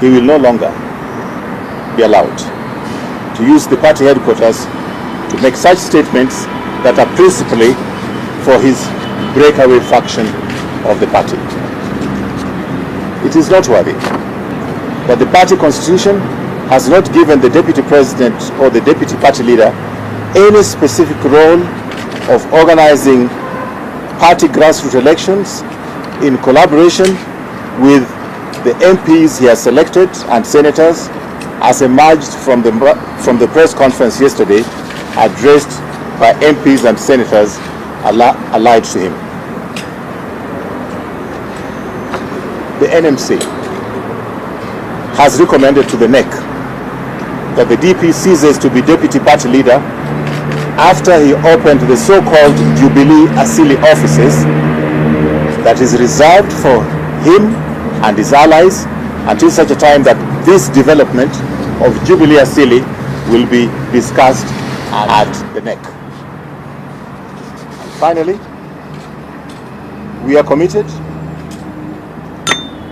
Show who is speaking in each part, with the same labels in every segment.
Speaker 1: he will no longer be allowed to use the party headquarters to make such statements that are principally for his breakaway faction of the party. It is noteworthy that the party constitution has not given the deputy president or the deputy party leader any specific role of organizing party grassroots elections in collaboration with the MPs he has selected and senators, as emerged from the press conference yesterday addressed by MPs and senators allied to him. The NMC has recommended to the NEC that the DP ceases to be deputy party leader after he opened the so-called Jubilee Asili offices that is reserved for him and his allies until such a time that this development of Jubilee Asili will be discussed at the NEC. And finally, we are committed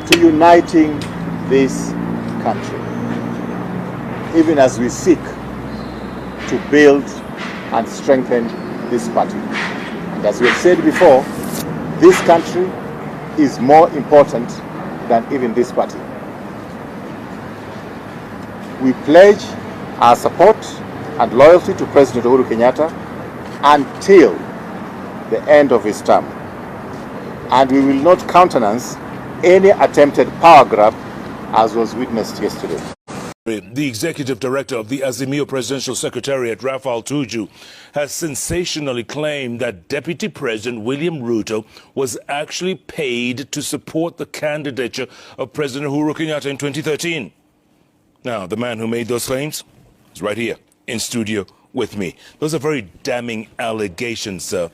Speaker 1: to uniting this country, even as we seek to build and strengthen this party. And as we have said before, this country is more important than even this party. We pledge our support and loyalty to President Uhuru Kenyatta until the end of his term. And we will not countenance any attempted power grab as was witnessed yesterday.
Speaker 2: The executive director of the Azimio Presidential Secretariat, Rafael Tuju, has sensationally claimed that Deputy President William Ruto was actually paid to support the candidature of President Uhuru Kenyatta in 2013. Now, the man who made those claims is right here in studio with me. Those are very damning allegations, sir.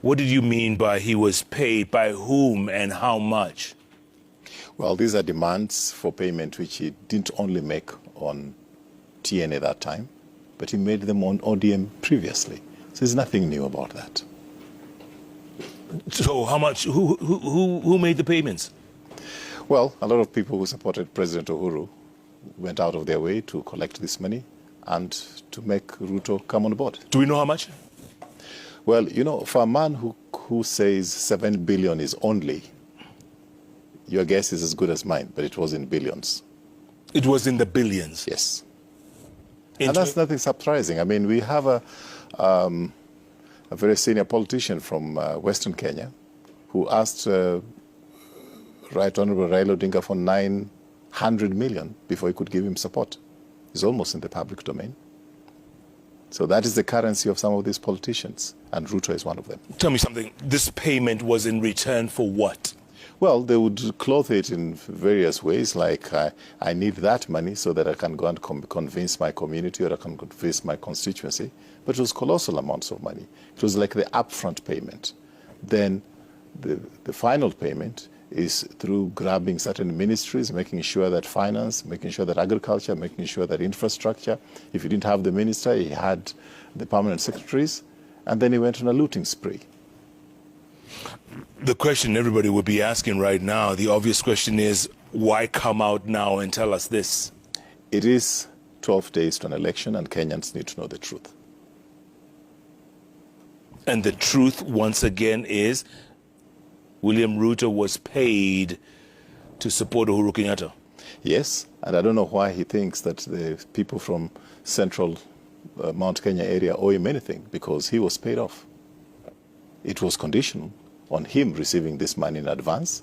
Speaker 2: What did you mean by he was paid, by whom and how much?
Speaker 1: Well, these are demands for payment which he didn't only make on TNA that time, but he made them on ODM previously. So there's nothing new about that.
Speaker 2: So how much, who made the payments?
Speaker 1: Well, a lot of people who supported President Uhuru went out of their way to collect this money and to make Ruto come on board.
Speaker 2: Do we know how much?
Speaker 1: Well, you know, for a man who says 7 billion is only, your guess is as good as mine, but it was in billions.
Speaker 2: It was in the billions?
Speaker 1: Yes. And that's nothing surprising. I mean, we have a very senior politician from Western Kenya who asked Right Honorable Raila Odinga for 900 million before he could give him support. It's almost in the public domain. So that is the currency of some of these politicians, and Ruto is one of them.
Speaker 2: Tell me something. This payment was in return for what?
Speaker 1: Well, they would clothe it in various ways, like I need that money so that I can go and convince my community or I can convince my constituency. But it was colossal amounts of money. It was like the upfront payment. Then the final payment is through grabbing certain ministries, making sure that finance, making sure that agriculture, making sure that infrastructure. If he didn't have the minister, he had the permanent secretaries, and then he went on a looting spree.
Speaker 2: The question everybody would be asking right now, the obvious question is, why come out now and tell us this?
Speaker 1: It is 12 days to an election, and Kenyans need to know the truth.
Speaker 2: And the truth, once again, is William Ruto was paid to support Uhuru Kenyatta.
Speaker 1: Yes, and I don't know why he thinks that the people from central Mount Kenya area owe him anything, because he was paid off. It was conditional on him receiving this money in advance,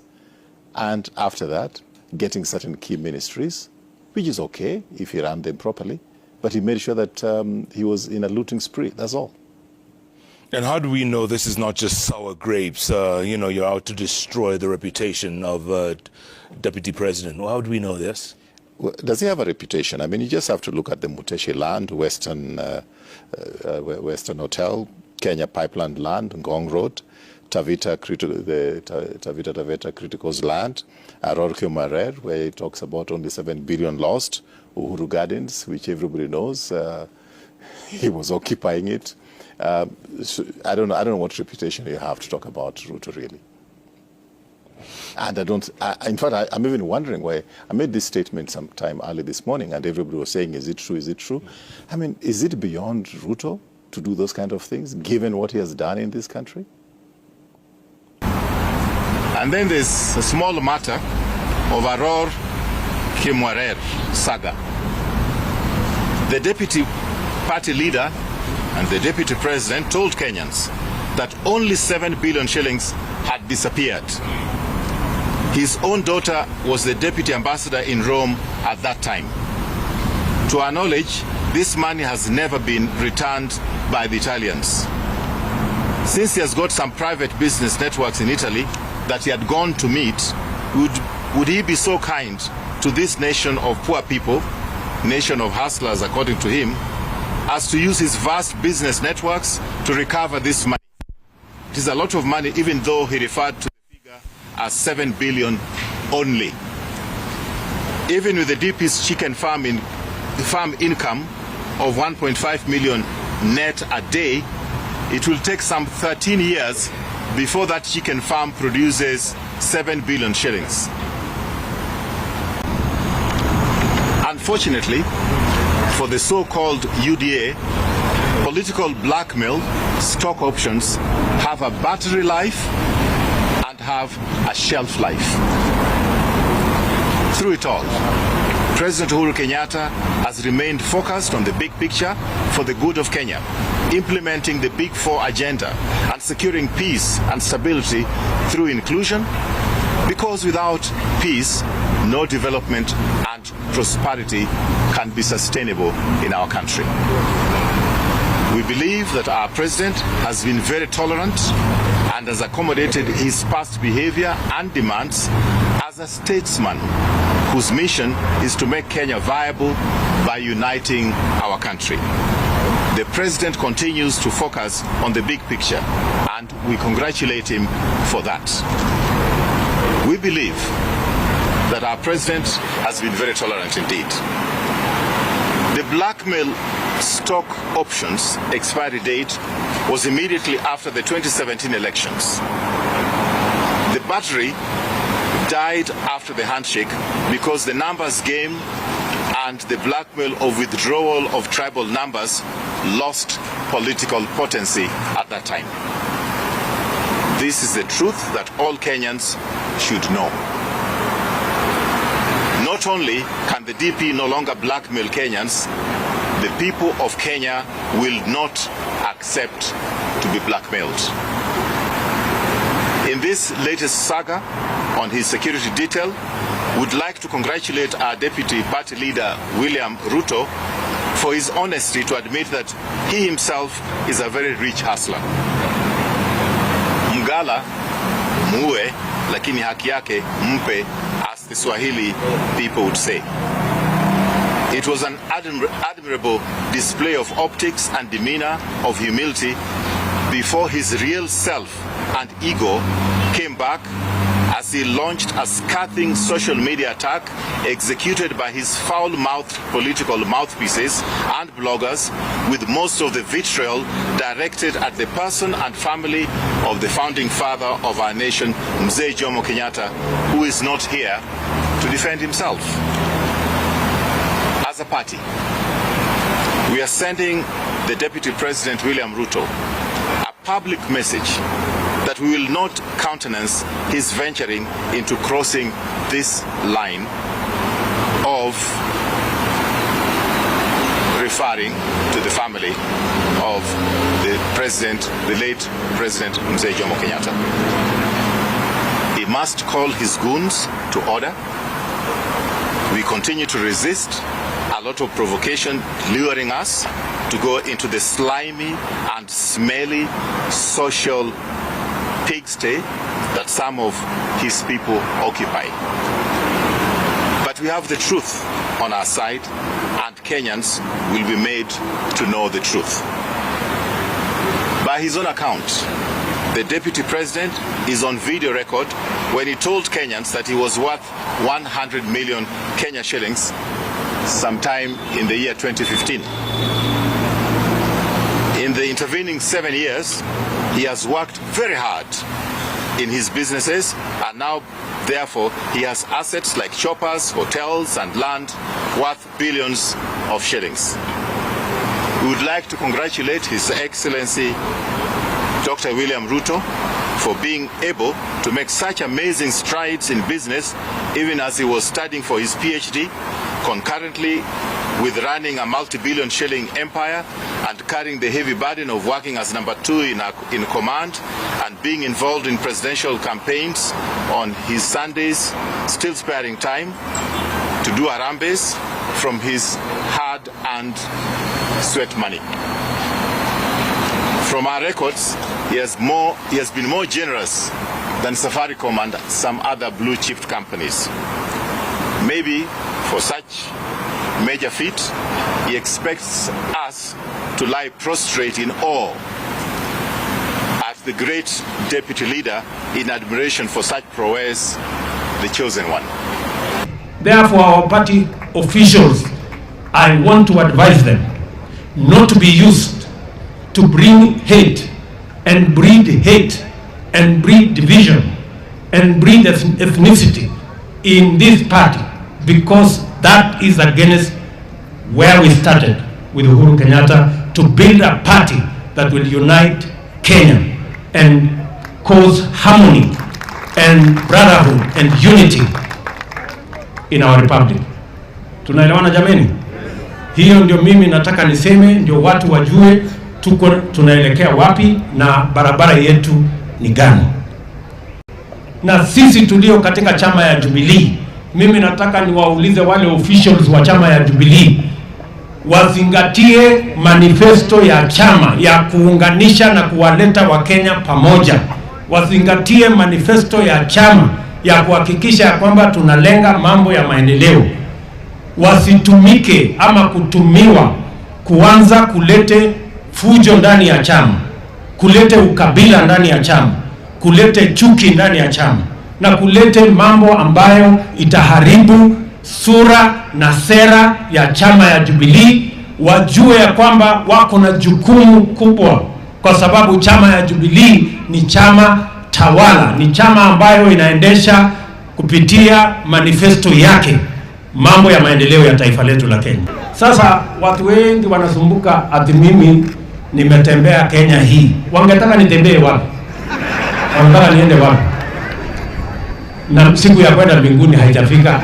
Speaker 1: and after that, getting certain key ministries, which is okay if he ran them properly, but he made sure that he was in a looting spree, that's all.
Speaker 2: And how do we know this is not just sour grapes? You know, you're out to destroy the reputation of Deputy President. Well, how do we know this?
Speaker 1: Well, does he have a reputation? I mean, you just have to look at the Muteshi land, Western Hotel, Kenya Pipeline land, Ngong Road, Taveta Critical's land, Rorkio Marer, where he talks about only 7 billion lost, Uhuru Gardens, which everybody knows, he was occupying it. So I don't know what reputation you have to talk about Ruto, really. And in fact, I'm even wondering why I made this statement sometime early this morning and everybody was saying, is it true, is it true? I mean, is it beyond Ruto to do those kind of things, given what he has done in this country?
Speaker 3: And then there's a small matter of Aror Kimwarer saga. The deputy party leader and the deputy president told Kenyans that only 7 billion shillings had disappeared. His own daughter was the deputy ambassador in Rome at that time. To our knowledge, this money has never been returned by the Italians. Since he has got some private business networks in Italy that he had gone to meet, would he be so kind to this nation of poor people, nation of hustlers according to him, as to use his vast business networks to recover this money? It is a lot of money, even though he referred to the figure as 7 billion only. Even with the DP's chicken farm income of 1.5 million net a day, it will take some 13 years before that chicken farm produces 7 billion shillings. Unfortunately, for the so-called UDA, political blackmail stock options have a battery life and have a shelf life. Through it all, President Uhuru Kenyatta has remained focused on the big picture for the good of Kenya, implementing the Big Four agenda and securing peace and stability through inclusion, because without peace, no development and prosperity can be sustainable in our country. We believe that our president has been very tolerant and has accommodated his past behavior and demands as a statesman whose mission is to make Kenya viable by uniting our country. The president continues to focus on the big picture, and we congratulate him for that. We believe that our president has been very tolerant indeed. The blackmail stock options expiry date was immediately after the 2017 elections. The battery died after the handshake because the numbers game and the blackmail of withdrawal of tribal numbers lost political potency at that time. This is the truth that all Kenyans should know. Not only can the DP no longer blackmail Kenyans, the people of Kenya will not accept to be blackmailed. In this latest saga on his security detail, would like to congratulate our deputy party leader William Ruto for his honesty to admit that he himself is a very rich hustler. Mgala muue lakini haki yake mpe, as the Swahili people would say. It was an admirable display of optics and demeanor of humility before his real self and ego came back as he launched a scathing social media attack executed by his foul-mouthed political mouthpieces and bloggers, with most of the vitriol directed at the person and family of the founding father of our nation, Mzee Jomo Kenyatta, who is not here to defend himself. As a party, we are sending the Deputy President William Ruto a public message that we will not countenance his venturing into crossing this line of referring to the family of the president, the late President Mzee Jomo Kenyatta. He must call his goons to order. We continue to resist a lot of provocation luring us to go into the slimy and smelly social pigsty that some of his people occupy. But we have the truth on our side, and Kenyans will be made to know the truth. By his own account, the Deputy President is on video record when he told Kenyans that he was worth 100 million Kenya shillings sometime in the year 2015. In the intervening 7 years, he has worked very hard in his businesses and now Therefore, he has assets like choppers, hotels, and land worth billions of shillings. We would like to congratulate His Excellency Dr. William Ruto for being able to make such amazing strides in business even as he was studying for his PhD, concurrently with running a multi-billion shilling empire and carrying the heavy burden of working as number 2 in command and being involved in presidential campaigns on his Sundays, still sparing time to do Harambes from his hard-earned sweat money. From our records, he has been more generous than Safaricom and some other blue-chip companies. Maybe for such major feat, he expects us to lie prostrate in awe at the great deputy leader in admiration for such prowess, the chosen one.
Speaker 4: Therefore, our party officials, I want to advise them not to be used to bring hate and breed division and breed ethnicity in this party, because that is against where we started with Uhuru Kenyatta, to build a party that will unite Kenya and cause harmony and brotherhood and unity in our republic. Tunaelewana jameni? Hiyo ndio mimi nataka niseme, ndio watu wajue tunaelekea wapi na barabara yetu ni gani. Na sisi tulio katika chama ya Jubilee, mimi nataka niwaulize wale officials wa chama ya Jubilee wazingatie manifesto ya chama ya kuunganisha na kuwaleta Wakenya pamoja. Wazingatie manifesto ya chama ya kuhakikisha kwamba tunalenga mambo ya maendeleo. Wasitumike ama kutumiwa kuanza kulete fujo ndani ya chama, kulete ukabila ndani ya chama, kulete chuki ndani ya chama, na kulete mambo ambayo itaharibu sura na sera ya chama ya Jubilee. Wajue ya kwamba wako na jukumu kubwa, kwa sababu chama ya Jubilee ni chama tawala, ni chama ambayo inaendesha kupitia manifesto yake mambo ya maendeleo ya taifa letu la Kenya. Sasa watu wengi wanasumbuka ati mimi nimetembea Kenya hii. Wangetaka nitembee wapi? Wangetaka niende wapi? Na siku ya kwenda mbinguni haijafika.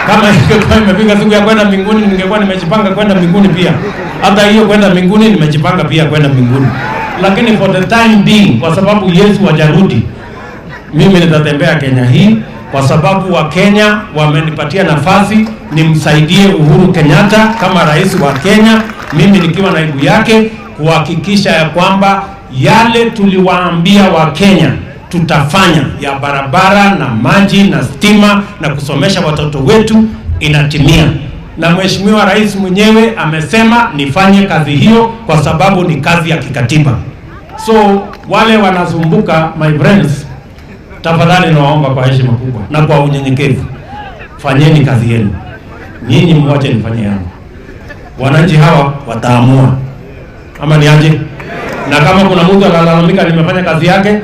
Speaker 4: Kama ingekuwa imefika siku ya kwenda mbinguni, ningekuwa nimejipanga kwenda mbinguni pia. Hata hiyo kwenda mbinguni nimejipanga pia kwenda mbinguni. Lakini for the time being, kwa sababu Yesu hajarudi, mimi nitatembea Kenya hii, kwa sababu wa Kenya wamenipatia nafasi nimsaidie Uhuru Kenyatta kama rais wa Kenya, mimi nikiwa naibu yake, kuhakikisha ya kwamba yale tuliwaambia wa Kenya tutafanya, ya barabara na maji na stima na kusomesha watoto wetu, inatimia. Na mheshimiwa rais mwenyewe amesema nifanye kazi hiyo kwa sababu ni kazi ya kikatiba. So wale wanazumbuka, my friends, tafadhali nawaomba kwa heshima kubwa na kwa unyenyekevu, fanyeni kazi yenu. Nyinyi mwache nifanye yangu. Wananchi hawa wataamua ama ni aje. Na kama kuna mtu analalamika nimefanya kazi yake,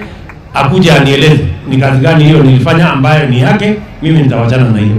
Speaker 4: akuje anieleze ni kazi gani hiyo nilifanya ambayo ni yake, mimi nitawachana na hiyo.